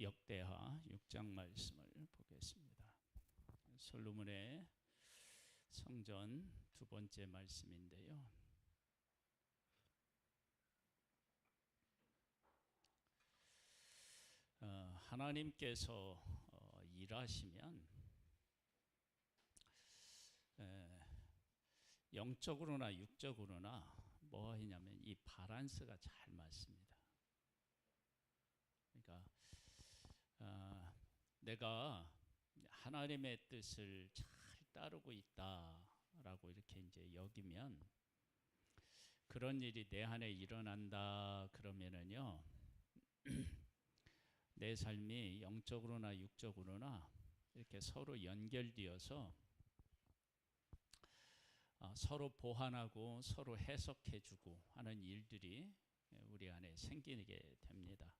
역대하 6장 말씀을 보겠습니다. 솔로몬의 성전 두 번째 말씀인데요. 하나님께서 일하시면 영적으로나 육적으로나 뭐 하냐면 이 밸런스가 잘 맞습니다. 그러니까 내가 하나님의 뜻을 잘 따르고 있다라고 이렇게 이제 여기면 그런 일이 내 안에 일어난다 그러면은요 내 삶이 영적으로나 육적으로나 이렇게 서로 연결되어서 서로 보완하고 서로 해석해주고 하는 일들이 우리 안에 생기게 됩니다.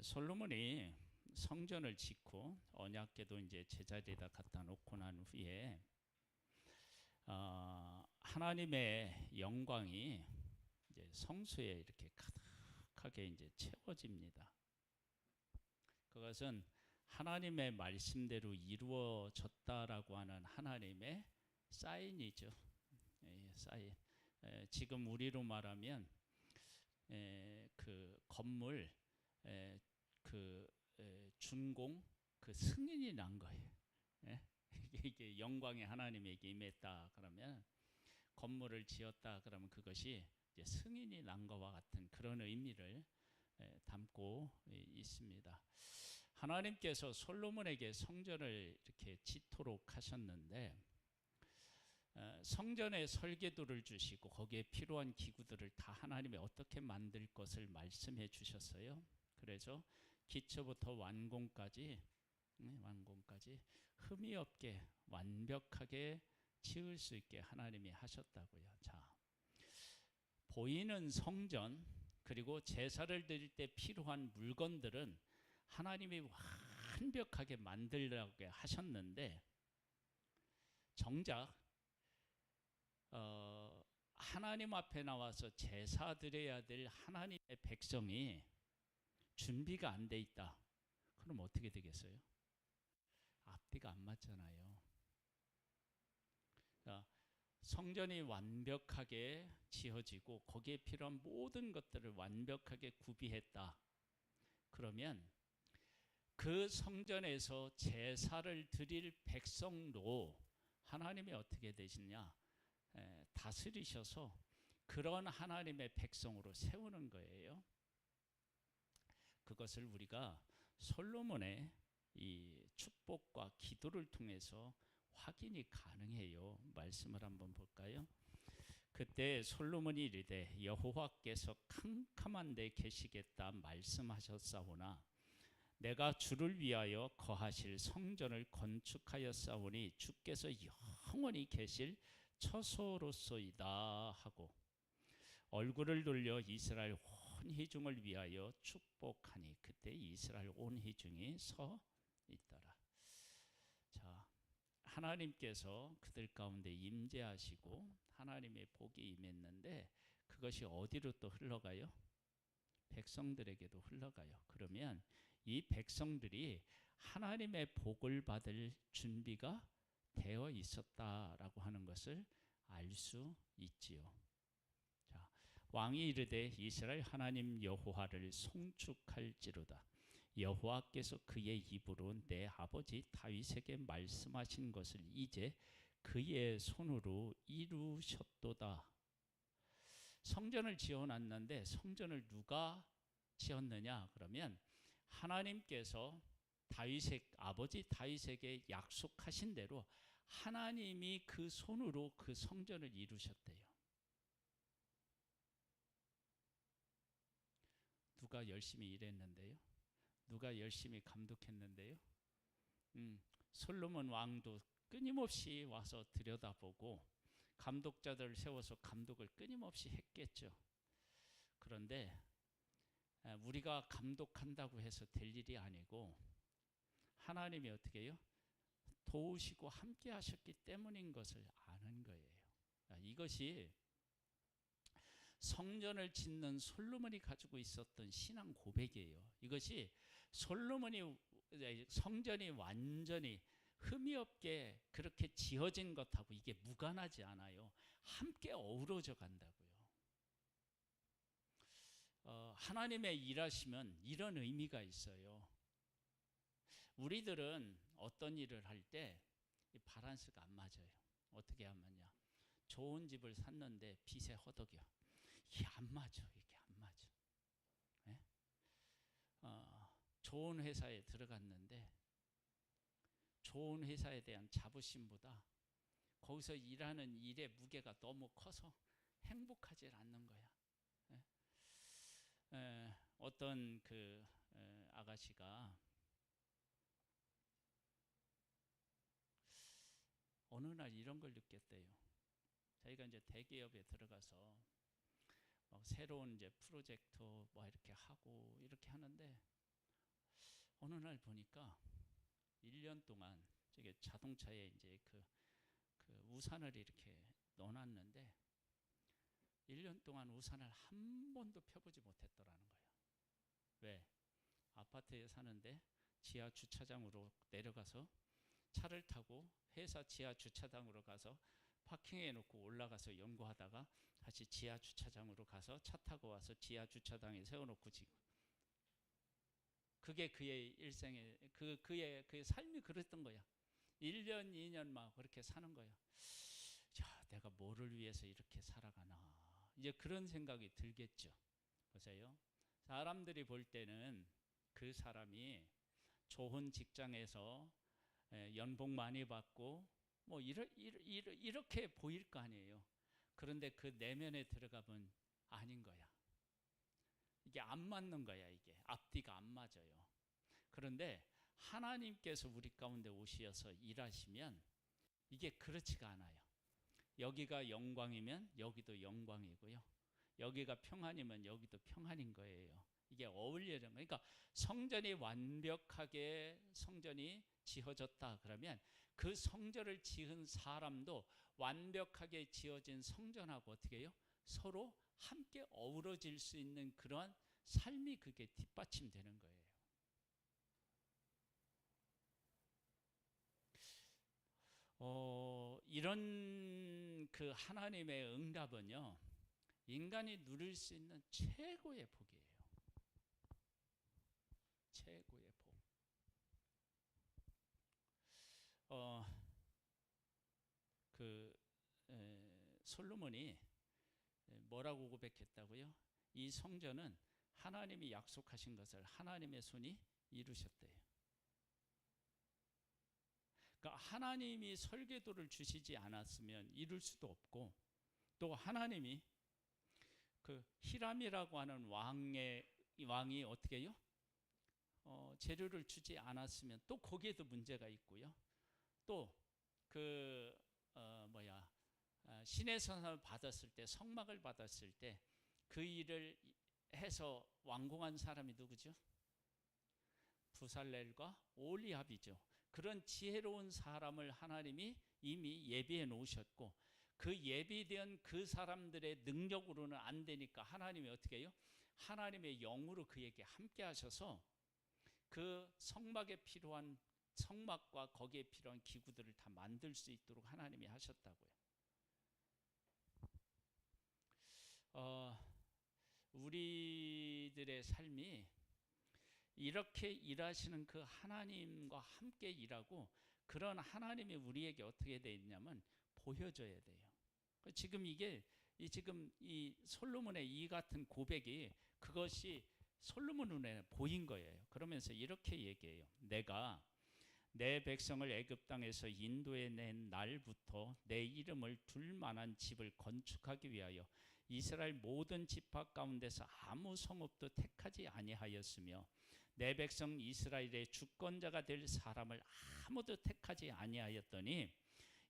솔로몬이 성전을 짓고 언약궤도 이제 제자리에다 갖다 놓고 난 후에 하나님의 영광이 이제 성소에 이렇게 가득하게 이제 채워집니다. 그것은 하나님의 말씀대로 이루어졌다라고 하는 하나님의 사인이죠. 사인. 지금 우리로 말하면 그 건물 준공 그 승인이 난 거예요. 이게 영광의 하나님에게 임했다 그러면 건물을 지었다 그러면 그것이 이제 승인이 난 것과 같은 그런 의미를 담고 있습니다. 하나님께서 솔로몬에게 성전을 이렇게 짓도록 하셨는데 성전에 설계도를 주시고 거기에 필요한 기구들을 다 하나님이 어떻게 만들 것을 말씀해 주셨어요. 그래서 기초부터 완공까지 흠이 없게 완벽하게 지을 수 있게 하나님이 하셨다고요. 자, 보이는 성전 그리고 제사를 드릴 때 필요한 물건들은 하나님이 완벽하게 만들라고 하셨는데 정작 하나님 앞에 나와서 제사 드려야 될 하나님의 백성이 준비가 안 돼 있다. 그럼 어떻게 되겠어요? 앞뒤가 안 맞잖아요. 그러니까 성전이 완벽하게 지어지고 거기에 필요한 모든 것들을 완벽하게 구비했다. 그러면 그 성전에서 제사를 드릴 백성도 하나님이 어떻게 되시냐? 다스리셔서 그런 하나님의 백성으로 세우는 거예요. 그것을 우리가 솔로몬의 이 축복과 기도를 통해서 확인이 가능해요. 말씀을 한번 볼까요? 그때 솔로몬이 이르되 여호와께서 캄캄한 데 계시겠다 말씀하셨사오나 내가 주를 위하여 거하실 성전을 건축하였사오니 주께서 영원히 계실 처소로소이다 하고 얼굴을 돌려 이스라엘 온 회중을 위하여 축복하니 그때 이스라엘 온 회중이 서 있더라. 자, 하나님께서 그들 가운데 임재하시고 하나님의 복이 임했는데 그것이 어디로 또 흘러가요? 백성들에게도 흘러가요. 그러면 이 백성들이 하나님의 복을 받을 준비가 되어 있었다라고 하는 것을 알 수 있지요. 자, 왕이 이르되 이스라엘 하나님 여호와를 송축할지로다. 여호와께서 그의 입으로 내 아버지 다윗에게 말씀하신 것을 이제 그의 손으로 이루셨도다. 성전을 지어놨는데 성전을 누가 지었느냐? 그러면 하나님께서 아버지 다윗에게 약속하신 대로 하나님이 그 손으로 그 성전을 이루셨대요. 누가 열심히 일했는데요? 누가 열심히 감독했는데요? 솔로몬 왕도 끊임없이 와서 들여다보고 감독자들을 세워서 감독을 끊임없이 했겠죠. 그런데 우리가 감독한다고 해서 될 일이 아니고 하나님이 어떻게 해요? 도우시고 함께 하셨기 때문인 것을 아는 거예요. 이것이 성전을 짓는 솔로몬이 가지고 있었던 신앙 고백이에요. 이것이 솔로몬이 성전이 완전히 흠이 없게 그렇게 지어진 것하고 이게 무관하지 않아요. 함께 어우러져 간다고요. 하나님의 일하시면 이런 의미가 있어요. 우리들은 어떤 일을 할 때 바란스가 안 맞아요. 어떻게 하면요, 좋은 집을 샀는데 빚에 허덕여. 이게 안 맞아. 이게 안 맞아. 네? 좋은 회사에 들어갔는데 좋은 회사에 대한 자부심보다 거기서 일하는 일의 무게가 너무 커서 행복하지 않는 거야. 어떤 그 아가씨가 어느 날 이런 걸 느꼈대요. 자기가 이제 대기업에 들어가서 막 새로운 이제 프로젝트 뭐 이렇게 하고 이렇게 하는데 어느 날 보니까 1년 동안 저게 자동차에 이제 그 우산을 이렇게 넣어놨는데 1년 동안 우산을 한 번도 펴보지 못했더라는 거예요. 왜? 아파트에 사는데 지하 주차장으로 내려가서 차를 타고 회사 지하 주차장으로 가서 파킹해 놓고 올라가서 연구하다가 다시 지하 주차장으로 가서 차 타고 와서 지하 주차장에 세워놓고 지금 그게 그의 일생의 그의 삶이 그랬던 거야. 1년 2년 막 그렇게 사는 거야. 야, 내가 뭐를 위해서 이렇게 살아가나, 이제 그런 생각이 들겠죠. 보세요. 사람들이 볼 때는 그 사람이 좋은 직장에서 연봉 많이 받고 뭐 이렇게 보일 거 아니에요. 그런데 그 내면에 들어가면 아닌 거야. 이게 안 맞는 거야. 이게 앞뒤가 안 맞아요. 그런데 하나님께서 우리 가운데 오셔서 일하시면 이게 그렇지가 않아요. 여기가 영광이면 여기도 영광이고요. 여기가 평안이면 여기도 평안인 거예요. 이게 어울리는 거예요. 그러니까 성전이 완벽하게 성전이 지어졌다 그러면 그 성전을 지은 사람도 완벽하게 지어진 성전하고 어떻게 해요? 서로 함께 어우러질 수 있는 그런 삶이 그게 뒷받침되는 거예요. 이런 그 하나님의 응답은요, 인간이 누릴 수 있는 최고의 복이에요. 최고의 복. 솔로몬이 뭐라고 고백했다고요? 이 성전은 하나님이 약속하신 것을 하나님의 손이 이루셨대요. 그러니까 하나님이 설계도를 주시지 않았으면 이룰 수도 없고, 또 하나님이 그 히람이라고 하는 왕이 어떻게 해요? 재료를 주지 않았으면 또 거기에도 문제가 있고요. 또 신의 선을 받았을 때, 성막을 받았을 때 그 일을 해서 완공한 사람이 누구죠? 부살렐과 올리압이죠. 그런 지혜로운 사람을 하나님이 이미 예비해 놓으셨고, 그 예비된 그 사람들의 능력으로는 안 되니까 하나님이 어떻게 해요? 하나님의 영으로 그에게 함께 하셔서 그 성막에 필요한 성막과 거기에 필요한 기구들을 다 만들 수 있도록 하나님이 하셨다고요. 우리들의 삶이 이렇게 일하시는 그 하나님과 함께 일하고, 그런 하나님이 우리에게 어떻게 되어 있냐면 보여져야 돼요. 지금 지금 이 솔로몬의 이 같은 고백이 그것이 솔로몬 눈에 보인 거예요. 그러면서 이렇게 얘기해요. 내가 내 백성을 애굽 땅에서 인도해 낸 날부터 내 이름을 둘 만한 집을 건축하기 위하여 이스라엘 모든 지파 가운데서 아무 성읍도 택하지 아니하였으며, 내 백성 이스라엘의 주권자가 될 사람을 아무도 택하지 아니하였더니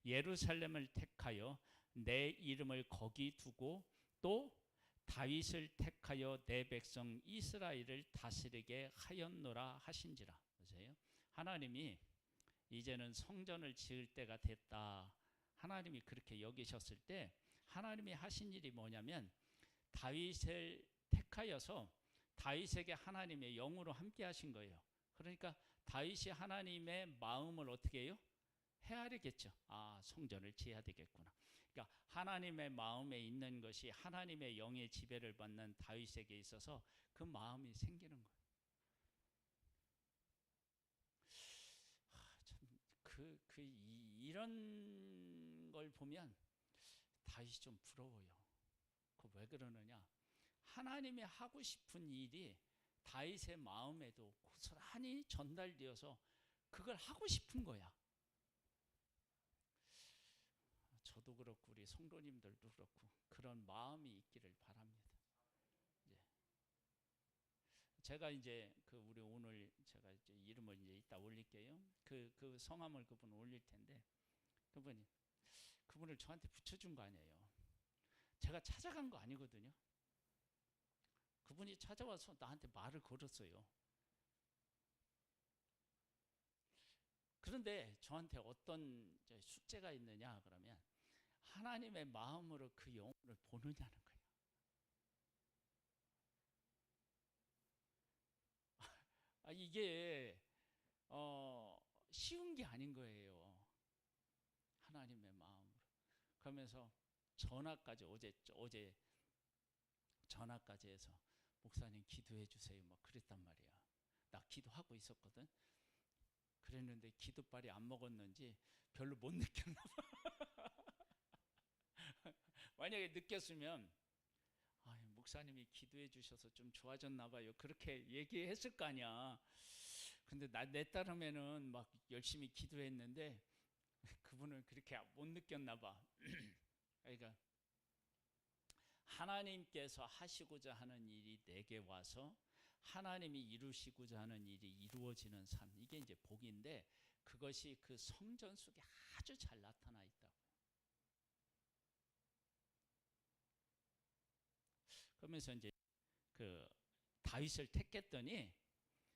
예루살렘을 택하여 내 이름을 거기 두고 또 다윗을 택하여 내 백성 이스라엘을 다스리게 하였노라 하신지라. 보세요. 하나님이 이제는 성전을 지을 때가 됐다, 하나님이 그렇게 여기셨을 때 하나님이 하신 일이 뭐냐면 다윗을 택하여서 다윗에게 하나님의 영으로 함께 하신 거예요. 그러니까 다윗이 하나님의 마음을 어떻게 해요? 헤아리겠죠. 아, 성전을 지어야 되겠구나. 그러니까 하나님의 마음에 있는 것이 하나님의 영의 지배를 받는 다윗에게 있어서 그 마음이 생기는 거예요. 이런 걸 보면 다윗이 좀 부러워요. 그 왜 그러느냐? 하나님이 하고 싶은 일이 다윗의 마음에도 고스란히 전달되어서 그걸 하고 싶은 거야. 저도 그렇고 우리 성도님들도 그렇고 그런 마음이 있기를 바랍니다. 예. 제가 이제 그 우리 오늘 제가 이제 이름을 이제 이따 올릴게요. 그 성함을 그분 올릴 텐데 그분을 저한테 붙여준 거 아니에요. 제가 찾아간 거 아니거든요. 그분이 찾아와서 나한테 말을 걸었어요. 그런데 저한테 어떤 숙제가 있느냐 그러면 하나님의 마음으로 그 영혼을 보느냐는 거예요. 이게 쉬운 게 아닌 거예요. 하나님의 마음으로. 그러면서 전화까지 어제 전화까지 해서 목사님 기도해 주세요 막 그랬단 말이야. 나 기도하고 있었거든. 그랬는데 기도빨이 안 먹었는지 별로 못 느꼈나 봐. 만약에 느꼈으면 목사님이 기도해 주셔서 좀 좋아졌나 봐요. 그렇게 얘기했을 거 아니야. 근데 내 따름에는 막 열심히 기도했는데 그분은 그렇게 못 느꼈나 봐. 그러니까 하나님께서 하시고자 하는 일이 내게 와서 하나님이 이루시고자 하는 일이 이루어지는 삶, 이게 이제 복인데 그것이 그 성전 속에 아주 잘 나타나 있다고. 그러면서 이제 그 다윗을 택했더니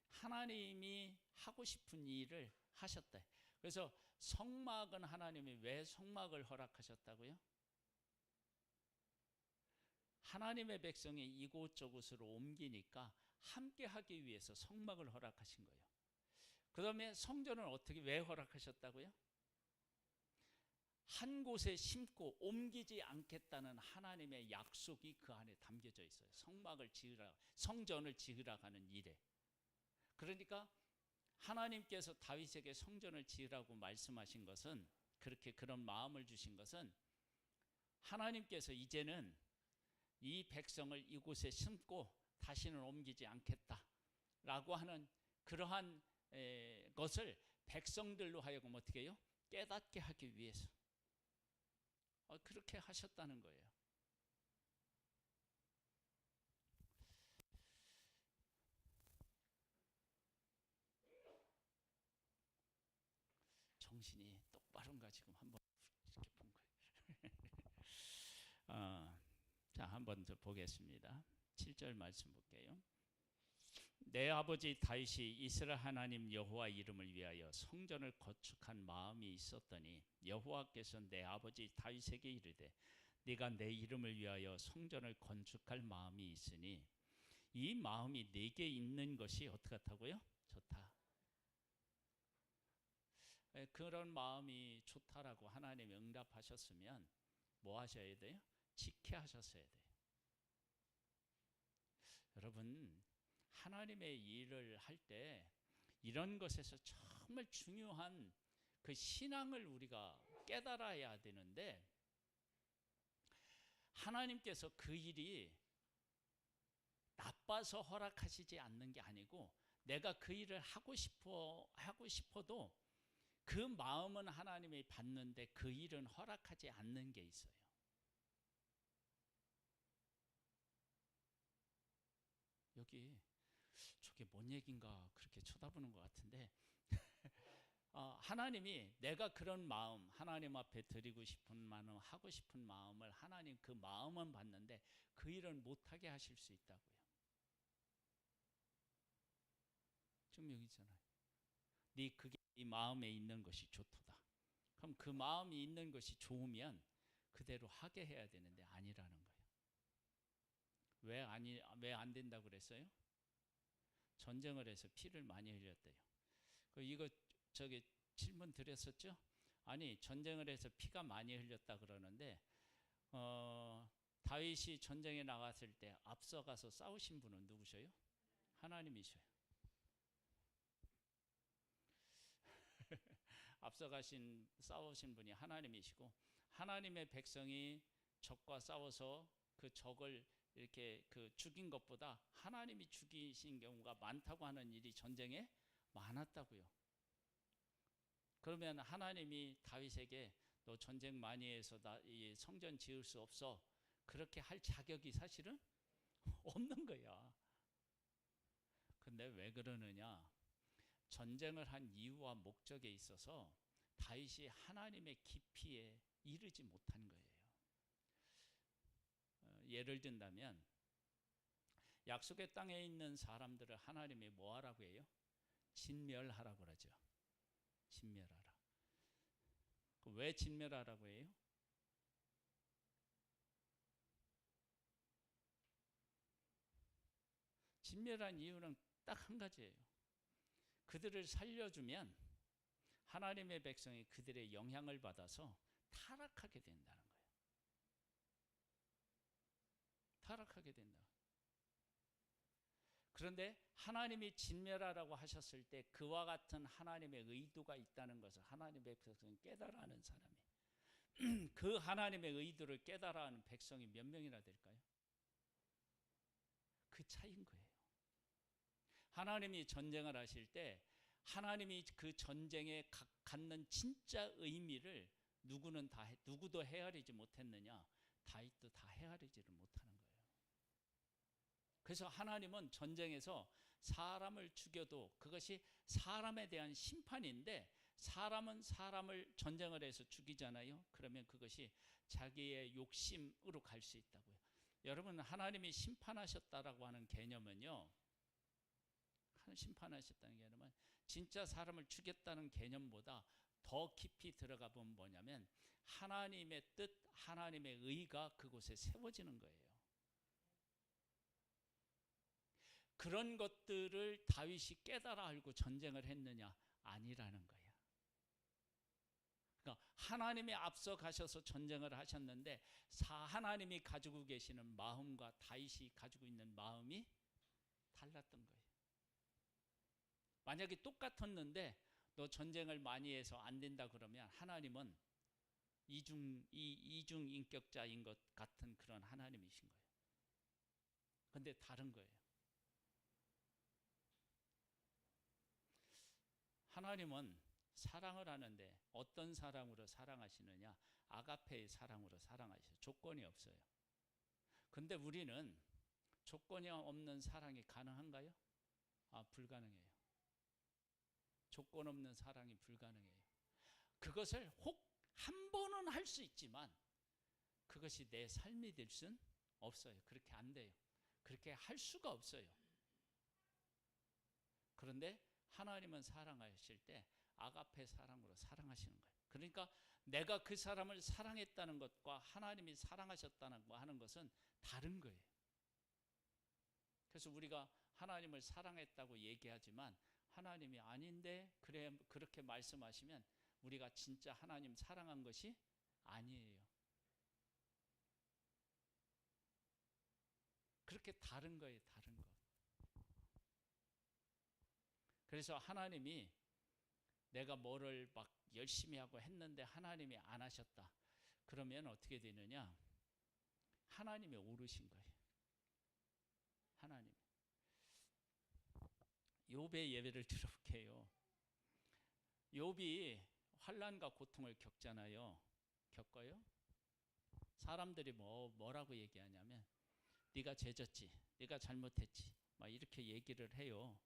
하나님이 하고 싶은 일을 하셨대. 그래서 성막은 하나님이 왜 성막을 허락하셨다고요? 하나님의 백성이 이곳저곳으로 옮기니까 함께 하기 위해서 성막을 허락하신 거예요. 그 다음에 성전을 왜 허락하셨다고요? 한 곳에 심고 옮기지 않겠다는 하나님의 약속이 그 안에 담겨져 있어요. 성전을 지으라 하는 일에. 그러니까 하나님께서 다윗에게 성전을 지으라고 말씀하신 것은, 그런 마음을 주신 것은 하나님께서 이제는 이 백성을 이곳에 심고 다시는 옮기지 않겠다라고 하는 그러한 것을 백성들로 하여금 어떻게 해요? 깨닫게 하기 위해서 그렇게 하셨다는 거예요. 정신이 똑바른가 지금 한번 이렇게 본 거예요. 자, 한번 더 보겠습니다. 7절 말씀 볼게요. 내 아버지 다윗이 이스라엘 하나님 여호와 이름을 위하여 성전을 건축한 마음이 있었더니 여호와께서 내 아버지 다윗에게 이르되 네가 내 이름을 위하여 성전을 건축할 마음이 있으니 이 마음이 네게 있는 것이 어떻다고요? 좋다. 그런 마음이 좋다라고 하나님이 응답하셨으면 뭐 하셔야 돼요? 지켜하셨어야 돼요. 여러분, 하나님의 일을 할 때 이런 것에서 정말 중요한 그 신앙을 우리가 깨달아야 되는데, 하나님께서 그 일이 나빠서 허락하시지 않는 게 아니고 내가 그 일을 하고 싶어도 그 마음은 하나님이 받는데 그 일은 허락하지 않는 게 있어요. 여기 저게 뭔 얘기인가 그렇게 쳐다보는 것 같은데 하나님이 내가 그런 마음, 하나님 앞에 드리고 싶은 마음, 하고 싶은 마음을 하나님 그 마음은 받는데 그 일은 못하게 하실 수 있다고요. 지금 여기 있잖아요. 그게 네 마음에 있는 것이 좋도다. 그럼 그 마음이 있는 것이 좋으면 그대로 하게 해야 되는데 아니라는 거예요. 왜 안 된다고 그랬어요? 전쟁을 해서 피를 많이 흘렸대요. 이거 저기 질문 드렸었죠? 아니 전쟁을 해서 피가 많이 흘렸다 그러는데 다윗이 전쟁에 나갔을 때 앞서가서 싸우신 분은 누구셔요? 하나님이셔요. 싸우신 분이 하나님이시고, 하나님의 백성이 적과 싸워서 그 적을 이렇게 죽인 것보다 하나님이 죽이신 경우가 많다고 하는 일이 전쟁에 많았다고요. 그러면 하나님이 다윗에게 너 전쟁 많이 해서 이 성전 지을 수 없어, 그렇게 할 자격이 사실은 없는 거야. 근데 왜 그러느냐? 전쟁을 한 이유와 목적에 있어서 다윗이 하나님의 깊이에 이르지 못한 거예요. 예를 든다면 약속의 땅에 있는 사람들을 하나님이 뭐 하라고 해요? 진멸하라고 그러죠. 진멸하라. 왜 진멸하라고 해요? 진멸한 이유는 딱 한 가지예요. 그들을 살려주면 하나님의 백성이 그들의 영향을 받아서 타락하게 된다는 거예요. 타락하게 된다. 그런데 하나님이 진멸하라고 하셨을 때 그와 같은 하나님의 의도가 있다는 것을 하나님의 백성이 깨달아 하는 사람이 그 하나님의 의도를 깨달아 하는 백성이 몇 명이나 될까요? 그 차이인 거예요. 하나님이 전쟁을 하실 때 하나님이 그 전쟁에 갖는 진짜 의미를 누구도 헤아리지 못했느냐? 다윗도 다 헤아리지를 못하는 거예요. 그래서 하나님은 전쟁에서 사람을 죽여도 그것이 사람에 대한 심판인데, 사람은 사람을 전쟁을 해서 죽이잖아요. 그러면 그것이 자기의 욕심으로 갈 수 있다고요. 여러분, 하나님이 심판하셨다라고 하는 개념은요, 심판하셨다는 개념은 진짜 사람을 죽였다는 개념보다 더 깊이 들어가 보면 뭐냐면 하나님의 뜻, 하나님의 의가 그곳에 세워지는 거예요. 그런 것들을 다윗이 깨달아 알고 전쟁을 했느냐? 아니라는 거야. 그러니까 하나님이 앞서 가셔서 전쟁을 하셨는데 하나님이 가지고 계시는 마음과 다윗이 가지고 있는 마음이 달랐던 거예요. 만약에 똑같았는데 너 전쟁을 많이 해서 안 된다 그러면 하나님은 이중 인격자인 것 같은 그런 하나님이신 거예요. 근데 다른 거예요. 하나님은 사랑을 하는데 어떤 사랑으로 사랑하시느냐? 아가페의 사랑으로 사랑하셔요. 조건이 없어요. 근데 우리는 조건이 없는 사랑이 가능한가요? 불가능해요. 조건 없는 사랑이 불가능해요. 그것을 혹 한 번은 할 수 있지만 그것이 내 삶이 될 수는 없어요. 그렇게 안 돼요. 그렇게 할 수가 없어요. 그런데 하나님은 사랑하실 때 아가페 사랑으로 사랑하시는 거예요. 그러니까 내가 그 사람을 사랑했다는 것과 하나님이 사랑하셨다는 거 하는 것은 다른 거예요. 그래서 우리가 하나님을 사랑했다고 얘기하지만 하나님이 아닌데 그렇게 말씀하시면 우리가 진짜 하나님 사랑한 것이 아니에요. 그렇게 다른 거예요. 다른 거. 그래서 하나님이 내가 뭐를 막 열심히 하고 했는데 하나님이 안 하셨다. 그러면 어떻게 되느냐? 하나님이 오르신 거예요. 하나님. 욥의 예배를 들어볼게요. 욥이 환난과 고통을 겪잖아요. 겪어요? 사람들이 뭐라고 얘기하냐면 네가 죄졌지, 네가 잘못했지, 막 이렇게 얘기를 해요.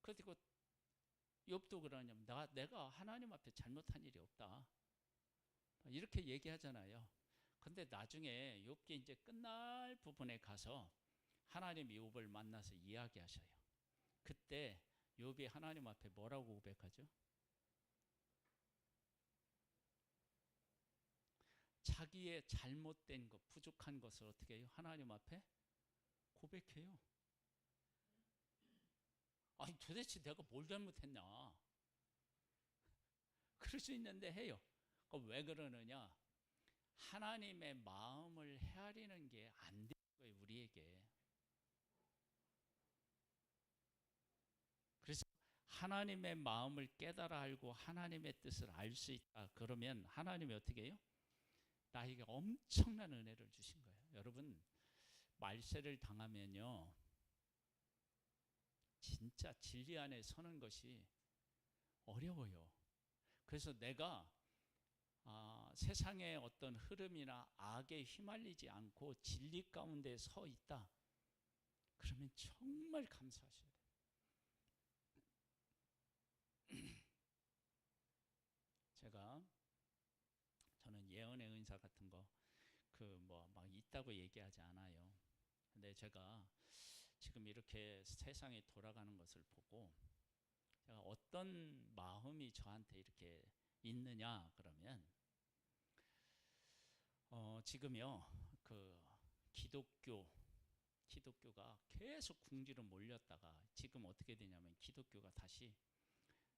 그리고 욥도 그러냐면 내가 하나님 앞에 잘못한 일이 없다, 이렇게 얘기하잖아요. 근데 나중에 욥기 이제 끝날 부분에 가서 하나님이 욥을 만나서 이야기하셔요. 그때 욥이 하나님 앞에 뭐라고 고백하죠? 자기의 잘못된 것, 부족한 것을 어떻게 해요? 하나님 앞에 고백해요. 아니 도대체 내가 뭘 잘못했냐? 그럴 수 있는데 해요. 그럼 왜 그러느냐? 하나님의 마음을 헤아리는 게 안 되는 거예요, 우리에게. 그래서 하나님의 마음을 깨달아 알고 하나님의 뜻을 알 수 있다. 그러면 하나님이 어떻게 해요? 나에게 엄청난 은혜를 주신 거예요. 여러분, 말세를 당하면요, 진짜 진리 안에 서는 것이 어려워요. 그래서 내가 세상의 어떤 흐름이나 악에 휘말리지 않고 진리 가운데 서 있다. 그러면 정말 감사하셔야 돼요. 저는 예언의 은사 같은 거 막 있다고 얘기하지 않아요. 근데 제가 지금 이렇게 세상이 돌아가는 것을 보고 제가 어떤 마음이 저한테 이렇게 있느냐 그러면 지금요 기독교가 계속 궁지로 몰렸다가 지금 어떻게 되냐면 기독교가 다시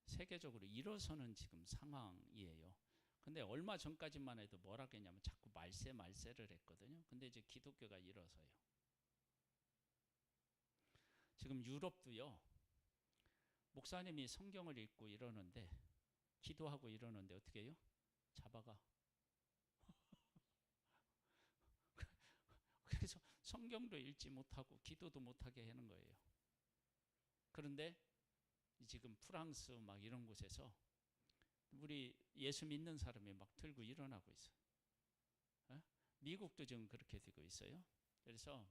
세계적으로 일어서는 지금 상황이에요. 근데 얼마 전까지만 해도 뭐라 했냐면 자꾸 말세를 했거든요. 근데 이제 기독교가 일어서요. 지금 유럽도요, 목사님이 성경을 읽고 이러는데, 기도하고 이러는데 어떻게 해요? 잡아가. 그래서 성경도 읽지 못하고 기도도 못하게 하는 거예요. 그런데 지금 프랑스 막 이런 곳에서 우리 예수 믿는 사람이 막 들고 일어나고 있어요. 미국도 지금 그렇게 되고 있어요. 그래서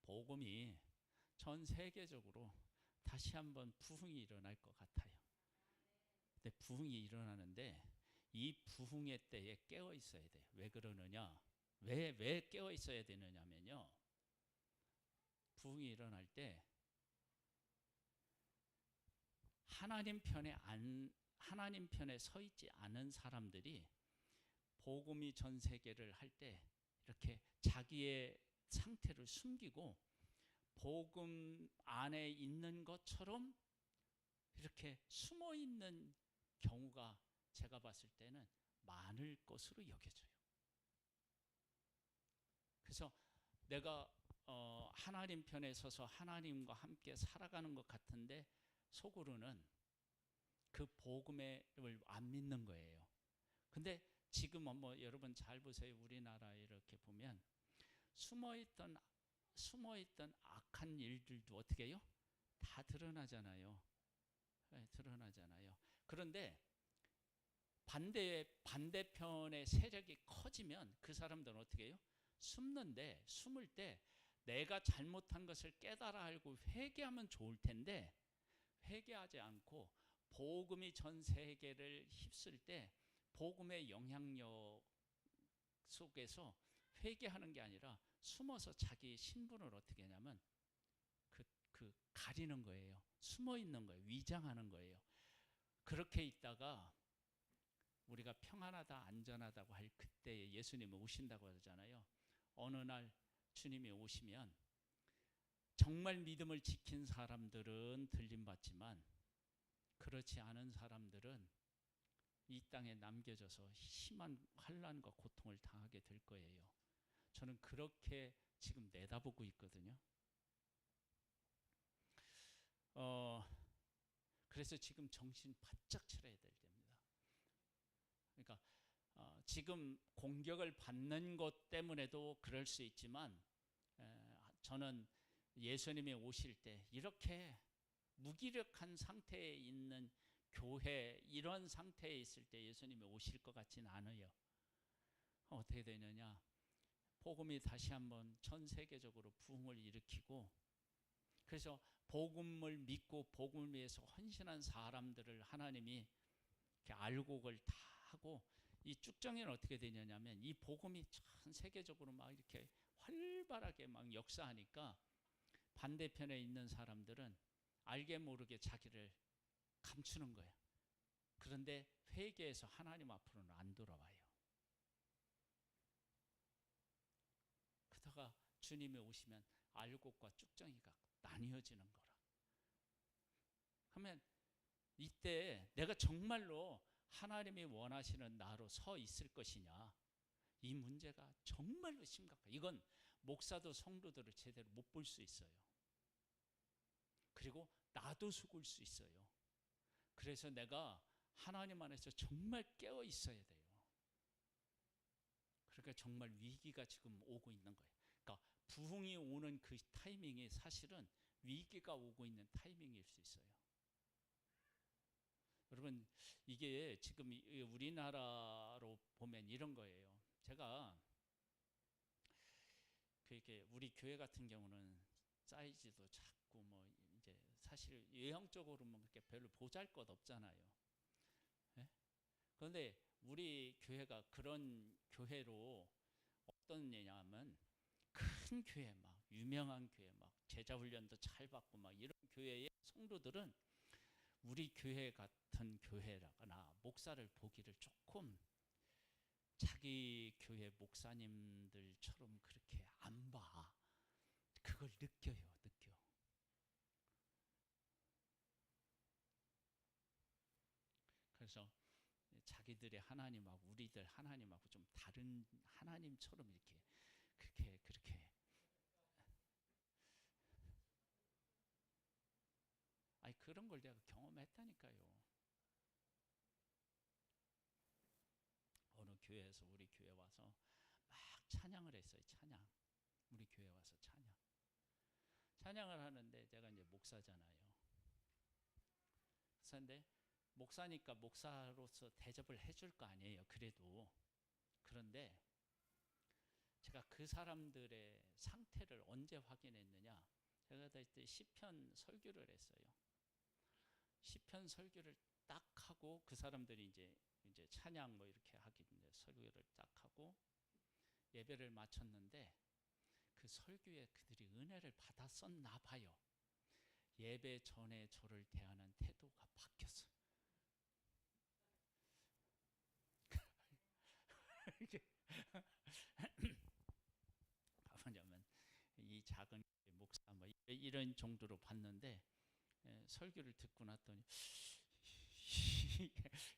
복음이 전 세계적으로 다시 한번 부흥이 일어날 것 같아요. 근데 부흥이 일어나는데 이 부흥의 때에 깨어 있어야 돼요. 왜 그러느냐? 왜 깨어 있어야 되느냐면요, 부흥이 일어날 때 하나님 편에 서 있지 않은 사람들이 복음이 전 세계를 할 때 이렇게 자기의 상태를 숨기고 복음 안에 있는 것처럼 이렇게 숨어 있는 경우가 제가 봤을 때는 많을 것으로 여겨져요. 그래서 내가 하나님 편에 서서 하나님과 함께 살아가는 것 같은데 속으로는 그 복음을 안 믿는 거예요. 근데 지금 여러분 잘 보세요. 우리나라에 이렇게 보면 숨어있던 악한 일들도 어떻게 해요? 다 드러나잖아요. 네, 드러나잖아요. 그런데 반대편의 세력이 커지면 그 사람들은 어떻게 해요? 숨는데, 숨을 때 내가 잘못한 것을 깨달아 알고 회개하면 좋을 텐데 회개하지 않고 복음이 전 세계를 휩쓸 때 복음의 영향력 속에서 회개하는 게 아니라 숨어서 자기 신분을 어떻게 하냐면 가리는 거예요. 숨어 있는 거예요. 위장하는 거예요. 그렇게 있다가 우리가 평안하다 안전하다고 할 그때에 예수님이 오신다고 하잖아요. 어느 날 주님이 오시면 정말 믿음을 지킨 사람들은 들림받지만 그렇지 않은 사람들은 이 땅에 남겨져서 심한 환난과 고통을 당하게 될 거예요. 저는 그렇게 지금 내다보고 있거든요. 그래서 지금 정신 바짝 차려야 될 때입니다. 그러니까 지금 공격을 받는 것 때문에도 그럴 수 있지만 저는 예수님이 오실 때 이렇게 무기력한 상태에 있는 교회 이런 상태에 있을 때 예수님이 오실 것 같지는 않아요. 어떻게 되느냐? 복음이 다시 한번 전 세계적으로 부흥을 일으키고 그래서 복음을 믿고 복음을 위해서 헌신한 사람들을 하나님이 이렇게 알곡을 다 하고 이 쭉정에는 어떻게 되냐면 이 복음이 전 세계적으로 막 이렇게 활발하게 막 역사하니까 반대편에 있는 사람들은 알게 모르게 자기를 감추는 거예요. 그런데 회개해서 하나님 앞으로는 안 돌아와요. 주님이 오시면 알곡과 쭉정이가 나뉘어지는 거라. 그러면 이때 내가 정말로 하나님이 원하시는 나로 서 있을 것이냐, 이 문제가 정말로 심각해. 이건 목사도 성도들을 제대로 못 볼 수 있어요. 그리고 나도 속을 수 있어요. 그래서 내가 하나님 안에서 정말 깨어 있어야 돼요. 그러니까 정말 위기가 지금 오고 있는 거예요. 그러니까 부흥이 오는 그 타이밍이 사실은 위기가 오고 있는 타이밍일 수 있어요. 여러분, 이게 지금 우리나라로 보면 이런 거예요. 제가 그렇게 우리 교회 같은 경우는 사이즈도 작고 뭐 이제 사실 외형적으로 뭐 그렇게 별로 보잘것 없잖아요. 예? 그런데 우리 교회가 그런 교회로 어떤 예냐면 큰 교회 막 유명한 교회 막 제자 훈련도 잘 받고 막 이런 교회의 성도들은 우리 교회 같은 교회라거나 목사를 보기를 조금 자기 교회 목사님들처럼 그렇게 안 봐. 그걸 느껴요, 느껴. 그래서 자기들의 하나님하고 우리들 하나님하고 좀 다른 하나님처럼 이렇게 그렇게 아니 그런 걸 내가 경험했다니까요. 어느 교회에서 우리 교회 와서 막 찬양을 했어요. 찬양. 우리 교회 와서 찬양을 하는데 제가 이제 목사잖아요. 그런데 목사니까 목사로서 대접을 해줄 거 아니에요. 그래도 그런데 제가 그 사람들의 상태를 언제 확인했느냐? 제가 그때 시편 설교를 했어요. 시편 설교를 딱 하고 그 사람들이 이제 찬양 뭐 이렇게 하기 설교를 딱 하고 예배를 마쳤는데 그 설교에 그들이 은혜를 받았었나 봐요. 예배 전에 저를 대하는 태도가 바뀌었어요. 뭐냐면 이 작은 목사 뭐 이런 정도로 봤는데 설교를 듣고 났더니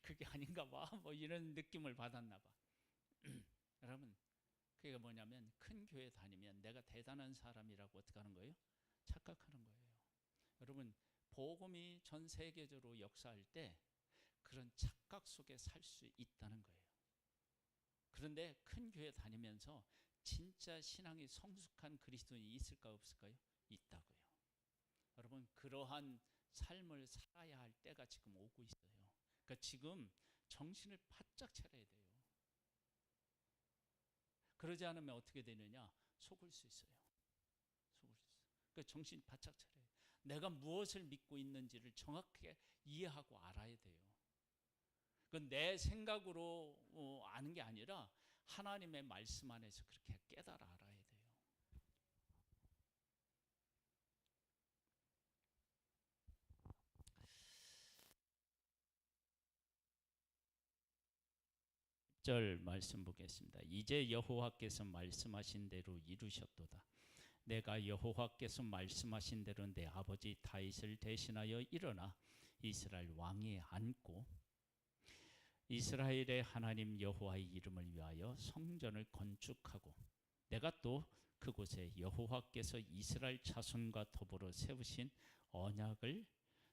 그게 아닌가 봐. 뭐 이런 느낌을 받았나 봐. 여러분, 그게 뭐냐면 큰 교회 다니면 내가 대단한 사람이라고 어떻게 하는 거예요? 착각하는 거예요. 여러분, 복음이 전 세계적으로 역사할 때 그런 착각 속에 살 수 있다는 거예요. 그런데 큰 교회 다니면서 진짜 신앙이 성숙한 그리스도인이 있을까 없을까요? 있다고요. 여러분, 그러한 삶을 살아야 할 때가 지금 오고 있어요. 그러니까 지금 정신을 바짝 차려야 돼요. 그러지 않으면 어떻게 되느냐? 속을 수 있어요. 속을 수 있어요. 그러니까 정신 바짝 차려야 돼요. 내가 무엇을 믿고 있는지를 정확하게 이해하고 알아야 돼요. 그건 내 생각으로 아는 게 아니라 하나님의 말씀 안에서 그렇게 깨달아 알아야 돼요. 절 말씀 보겠습니다. 이제 여호와께서 말씀하신 대로 이루셨도다. 내가 여호와께서 말씀하신 대로 내 아버지 다윗을 대신하여 일어나 이스라엘 왕위에 앉고 이스라엘의 하나님 여호와의 이름을 위하여 성전을 건축하고 내가 또 그곳에 여호와께서 이스라엘 자손과 더불어 세우신 언약을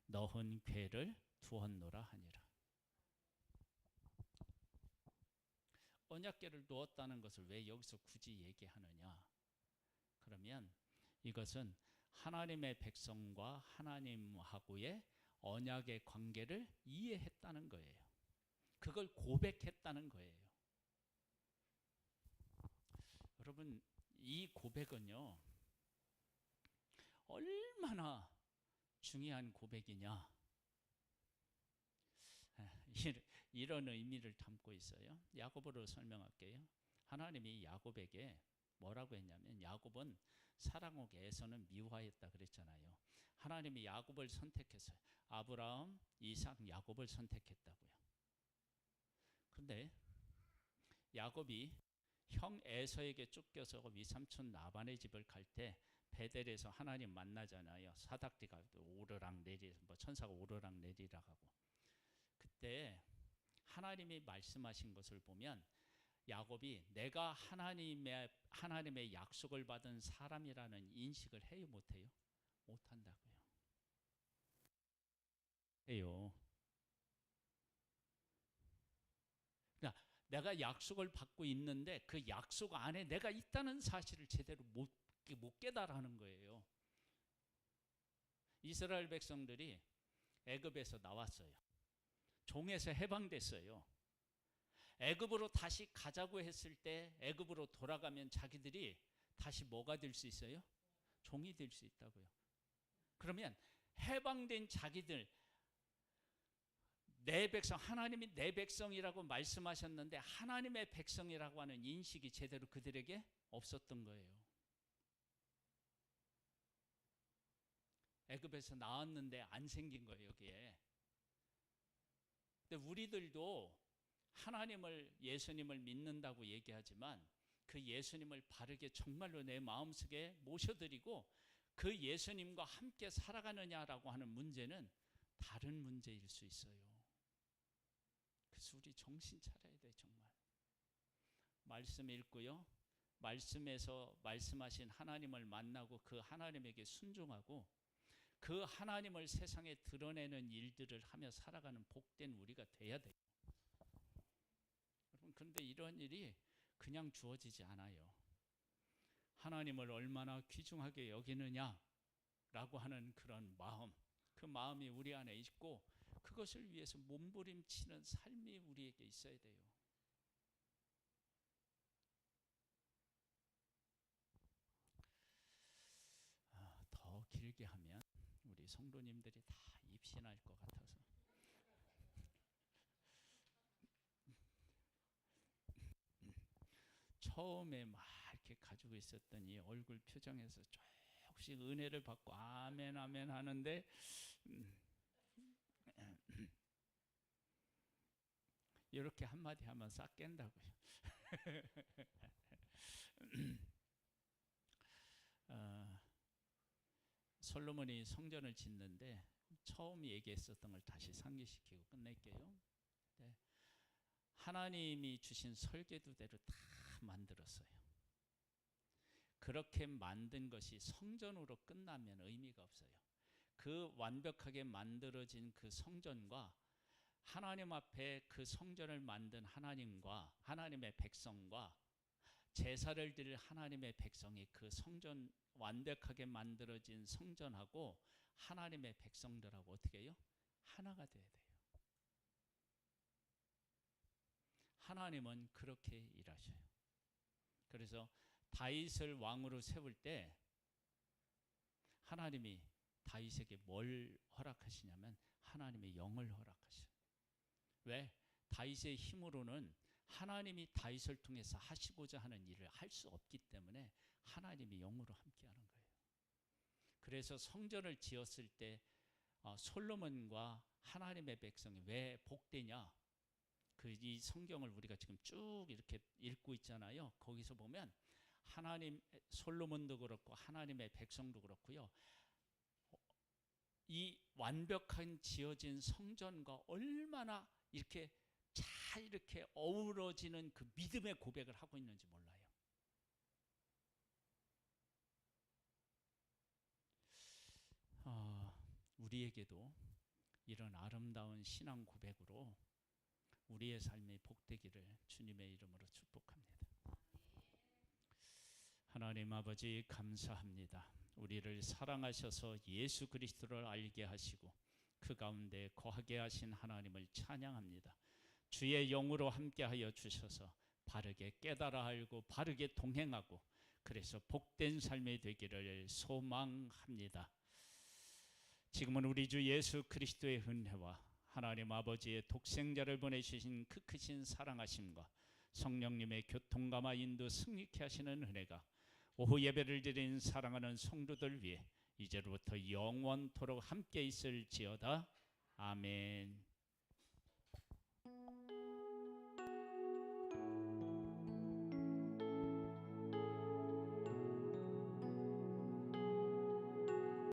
넣은 궤를 두었노라 하니라. 언약궤를 놓았다는 것을 왜 여기서 굳이 얘기하느냐? 그러면 이것은 하나님의 백성과 하나님하고의 언약의 관계를 이해했다는 거예요. 그걸 고백했다는 거예요. 여러분, 이 고백은요, 얼마나 중요한 고백이냐? 이런 의미를 담고 있어요. 야곱으로 설명할게요. 하나님이 야곱에게 뭐라고 했냐면 야곱은 사랑하고 에서는 미워하였다 그랬잖아요. 하나님이 야곱을 선택했어요. 아브라함, 이삭, 야곱을 선택했다고요. 그런데 야곱이 형 에서에게 쫓겨서 위삼촌 라반의 집을 갈 때 베델에서 하나님 만나잖아요. 사닥디가 오르락 내리, 뭐 천사가 오르락 내리락 하고. 그때 하나님이 말씀하신 것을 보면 야곱이 내가 하나님의 약속을 받은 사람이라는 인식을 해요, 못해요? 못한다고요. 해요. 그러니까 내가 약속을 받고 있는데 그 약속 안에 내가 있다는 사실을 제대로 못 깨달아하는 거예요. 이스라엘 백성들이 애굽에서 나왔어요. 종에서 해방됐어요. 애굽으로 다시 가자고 했을 때 애굽으로 돌아가면 자기들이 다시 뭐가 될 수 있어요? 종이 될 수 있다고요. 그러면 해방된 자기들, 내 백성, 하나님이 내 백성이라고 말씀하셨는데 하나님의 백성이라고 하는 인식이 제대로 그들에게 없었던 거예요. 애굽에서 나왔는데 안 생긴 거예요, 여기에. 근데 우리들도 하나님을, 예수님을 믿는다고 얘기하지만 그 예수님을 바르게 정말로 내 마음속에 모셔드리고 그 예수님과 함께 살아가느냐라고 하는 문제는 다른 문제일 수 있어요. 그래서 우리 정신 차려야 돼, 정말. 말씀 읽고요. 말씀에서 말씀하신 하나님을 만나고 그 하나님에게 순종하고 그 하나님을 세상에 드러내는 일들을 하며 살아가는 복된 우리가 돼야 돼요. 여러분, 그런데 이런 일이 그냥 주어지지 않아요. 하나님을 얼마나 귀중하게 여기느냐라고 하는 그런 마음, 그 마음이 우리 안에 있고 그것을 위해서 몸부림치는 삶이 우리에게 있어야 돼요. 더 길게 하면 우리 성도님들이 다 입신할 것 같아서 처음에 막 이렇게 가지고 있었던 이 얼굴 표정에서 조금씩 은혜를 받고 아멘 아멘 하는데 이렇게 한마디 하면 싹 깬다고요. 솔로몬이 성전을 짓는데 처음 얘기했었던 걸 다시 상기시키고 끝낼게요. 네. 하나님이 주신 설계도대로 다 만들었어요. 그렇게 만든 것이 성전으로 끝나면 의미가 없어요. 그 완벽하게 만들어진 그 성전과 하나님 앞에 그 성전을 만든 하나님과 하나님의 백성과 제사를 드릴 하나님의 백성이 그 성전, 완벽하게 만들어진 성전하고 하나님의 백성들하고 어떻게 해요? 하나가 돼야 돼요. 하나님은 그렇게 일하셔요. 그래서 다윗을 왕으로 세울 때 하나님이 다윗에게 뭘 허락하시냐면 하나님의 영을 허락하셔요. 왜? 다윗의 힘으로는 하나님이 다윗을 통해서 하시고자 하는 일을 할 수 없기 때문에 하나님이 영으로 함께하는 거예요. 그래서 성전을 지었을 때 솔로몬과 하나님의 백성이 왜 복되냐? 이 성경을 우리가 지금 쭉 이렇게 읽고 있잖아요. 거기서 보면 하나님, 솔로몬도 그렇고 하나님의 백성도 그렇고요. 이 완벽한 지어진 성전과 얼마나 이렇게 잘 이렇게 어우러지는 그 믿음의 고백을 하고 있는지 몰라요. 우리에게도 이런 아름다운 신앙 고백으로 우리의 삶이 복되기를 주님의 이름으로 축복합니다. 하나님 아버지 감사합니다. 우리를 사랑하셔서 예수 그리스도를 알게 하시고 그 가운데 거하게 하신 하나님을 찬양합니다. 주의 영으로 함께하여 주셔서 바르게 깨달아 알고 바르게 동행하고 그래서 복된 삶이 되기를 소망합니다. 지금은 우리 주 예수 그리스도의 은혜와 하나님 아버지의 독생자를 보내주신 그 크신 사랑하심과 성령님의 교통감화 인도 승리케 하시는 은혜가 오후 예배를 드린 사랑하는 성도들 위해 이제로부터 영원토록 함께 있을지어다. 아멘.